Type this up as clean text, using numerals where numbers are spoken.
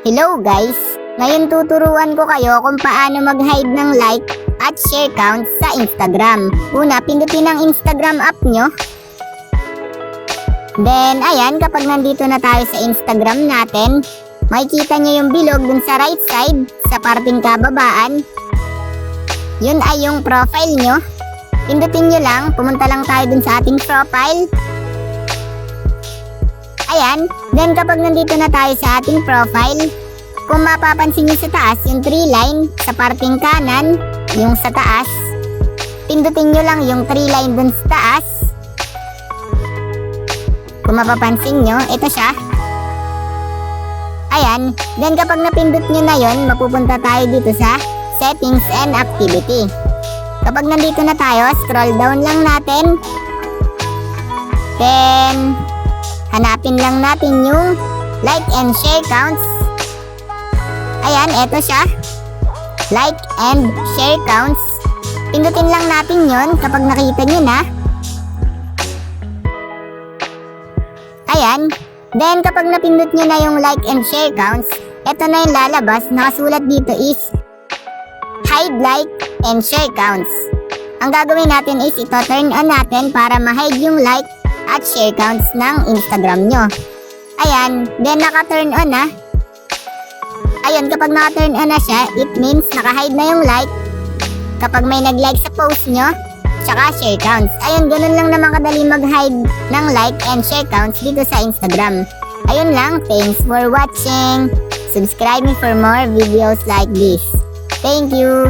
Hello guys! Ngayon tuturuan ko kayo kung paano mag-hide ng like at share count sa Instagram. Una, pindutin ang Instagram app nyo. Then, ayan, kapag nandito na tayo sa Instagram natin, makikita nyo yung bilog dun sa right side, sa parting kababaan. Yun ay yung profile nyo. Pindutin nyo lang, pumunta lang tayo dun sa ating profile. Ayan, then kapag nandito na tayo sa ating profile, kung mapapansin nyo sa taas, yung 3 line sa parting kanan, yung sa taas, pindutin nyo lang yung 3 line dun sa taas. Kung mapapansin nyo, ito siya. Ayan, then kapag napindot nyo na yon, mapupunta tayo dito sa settings and activity. Kapag nandito na tayo, scroll down lang natin. Then, hanapin lang natin yung like and share counts. Ayan, eto siya. Like and share counts. Pindutin lang natin yon kapag nakita nyo na. Ayan. Then, kapag napindot nyo na yung like and share counts, eto na yung lalabas. Nakasulat dito is hide like and share counts. Ang gagawin natin is ito, turn on natin para ma-hide yung like at share counts ng Instagram nyo. Ayan, then naka-turn on na. Ayun, kapag naka-turn on na siya, it means naka-hide na yung like kapag may nag-like sa post nyo, tsaka share counts. Ayun, ganun lang naman kadali mag-hide ng like and share counts dito sa Instagram. Ayun lang, thanks for watching. Subscribe me for more videos like this. Thank you!